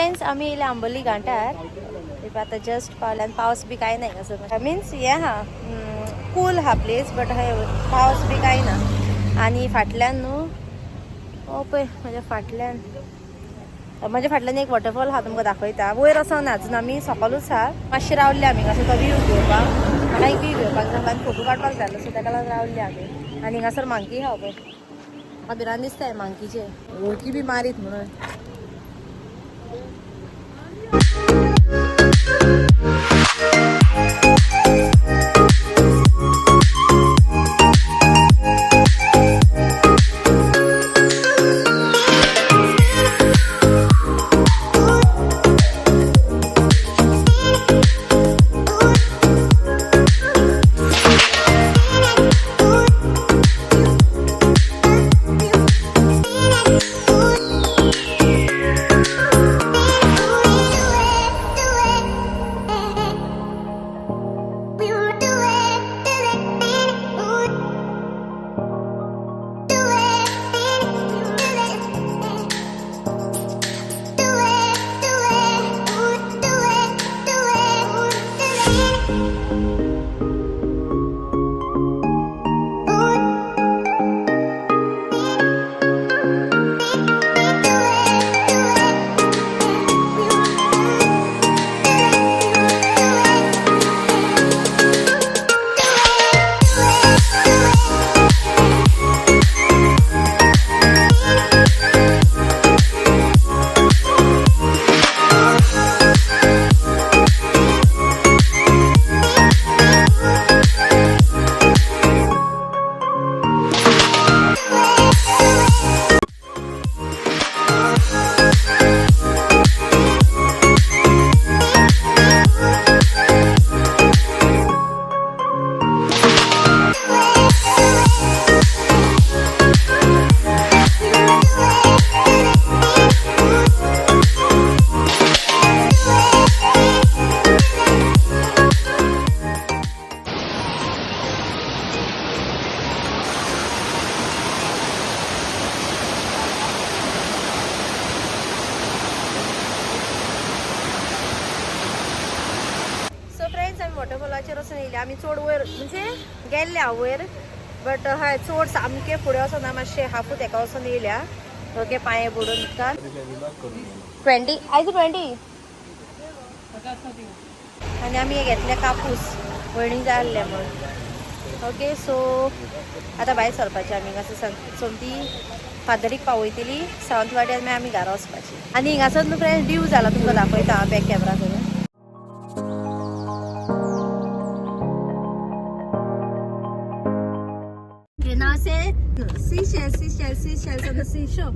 Friends आम्ही येयले आंबोली घाटार. आता जस्ट पावले आणि पावस बी काय नाही असं मीन्स हे हा कूल हा प्लेस बट हे पावस बी काय ना. आणि फाटल्यान न्हू ओ पळय म्हज्या फाटल्यान एक वॉटरफॉल हा तुमकां दाखयता. वयर असो ना अजून आमी सकलूच हा. मातशें रावल्ले आमी कसो तो व्यू घेवपाक. म्हाका एक व्यू घेवपाक जाय आनी फोटो काडपाक जालो सो ताका लागून रावल्ले आमी. आनी हांगासर मांकी हा पळय. म्हाका भिरांत दिसताय मांकीचे वळखी बी मारीत म्हणून. वॉटरफॉलाचेर वचून येयले आमी. चड वयर म्हणजे गेल्ले हांव वयर बट हय चड सामके फुडें वचोन ना. मातशें हाफूत हेका वचून येयल्या. ओके पांये बुडोवन उदकान 20 आयज 20 आनी आमी हे घेतले कापूस वयणी जाय आहले म्हण. ओके सो आतां भायर सरपाचें आमी हांगासर सोमती फादरीक पावयतली सावंतवाडी आनी मागीर आमी घरा वचपाची. आनी हिंगासर न्हू फ्रेंड्स व्यू जाला तुमकां दाखयता बॅक कॅमेरा करून. Now say Seashell on the seashore.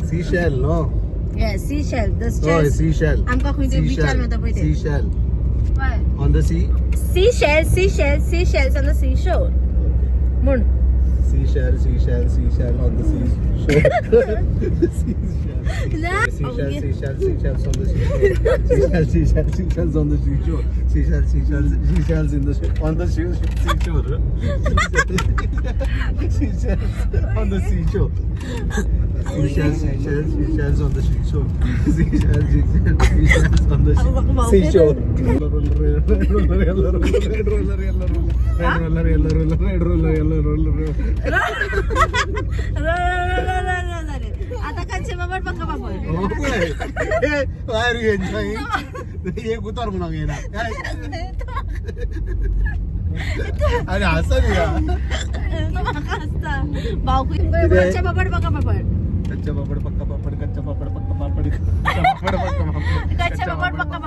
Seashell, no? Yeah, Seashell. The Oh, Seashell. आमकां खंय ते बिचार मेळटा पळय ते. Seashell. Why? On the sea? Seashells on the seashore. म्हण. Seashell on the seashore. Seashells on the seashore. Seashells on the seashore. Seashells in the on the seashore. Seashells on the seashore. Seashells on the seashore. Seashells on the seashore. आता कच्चे बाबा पक्का बाबा. एक उतार म्हणून येणार अरे असं भाऊ कच्चे बाबड पक्का बाबड. कच्चा पापड़ पक्का पापड़ कच्चा पापड़ पक्का पापड़ कच्चा पापड़ पक्का पापड़ कच्चा पापड़ पक्का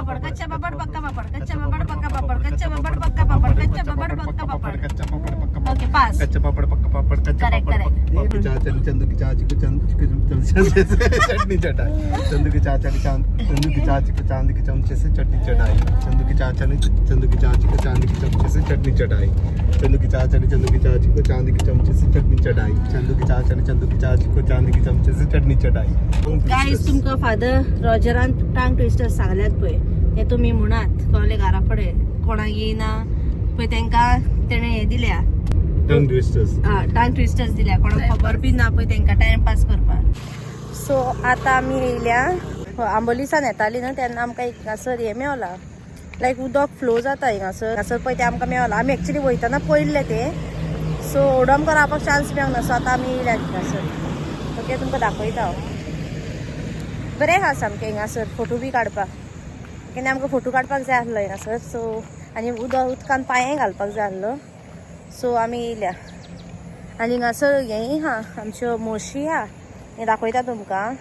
पापड़ कच्चा पापड़ पक्का पापड़ कच्चा पापड़ पक्का पापड़ कच्चा पापड़ पक्का पापड़ कच्चा पापड़ पक्का ओके पास. कच्चा पापड़ पक्का पापड़ कच्चा पापड़ चाचा चंदू की चाची को चटनी चटाई. चंदू की चाचा की चंदू की चाची को चांदी के चमचे से चटनी चटाई. चंदू की चाचा ने चंदू की चाची को चांदी के चमचे से चटनी चटाई. चंदू की चाचा ने चंदू की चाची को चांदी के चमचे से चटनी चटाई. चंदू की चाचा ने चंदू की चाची को चांदी के चमचे से चटनी चटाई. गाइस तुमका फादर रॉजरान टांग ट्विस्टर सांगल्यात पळय ते तुमी म्हणात कळले घरा फडें कोणाक येना पळय तांकां तेणे हे दिल्या टंग ट्विस्टर्स. टंग ट्विस्टर्स दिल्या कोणाक खबर बी ना पळय तांकां टाइम पास करपाक. सो आतां आमी येयल्या आंबोलीसान येताली न्हू तेन्ना आमकां एक हांगासर हे मेवला लायक उदक फ्लो जाता हांगासर पळय ते आमकां मेवला आमी एक्चुली वयताना पळयल्ले ते सो ओडो आमकां रावपाक चान्स मेळोंक ना सो आतां आमी येयल्या हिंगासर ओके तुमकां दाखयता हांव बरें आहा सामकें हिंगासर फोटो बी काडपाक केन्ना आमकां फोटो काडपाक जाय आसलो हिंगासर सो आनी उदकान पांय घालपाक जाय आसलो सो आमी येयल्या आनी हिंगासर हेंय आहा आमच्यो म्हशी आहा हें दाखयता तुमकां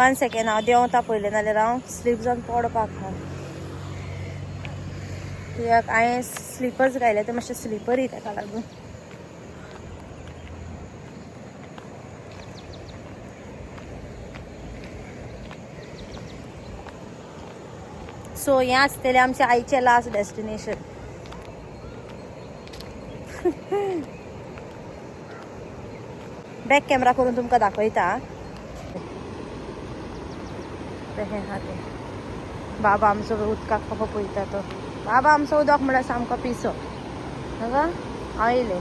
1 सेकेंड हांव देंवता पयलें नाल्यार हांव स्लीप जावन पडपाक हा कित्याक हांवें स्लिपर्स घायले ते मातशे स्लिपरी ताका लागून सो हें आसतलें आमचें आयचें लास्ट डेस्टिनेशन बॅक कॅमेरा करून तुमकां दाखयता हें आहा तें बाबा आमचो उदकाक कसो पळयता तो बाबा आमचो उदक म्हळ्यार सामको पिसो हांगा हांव येयलें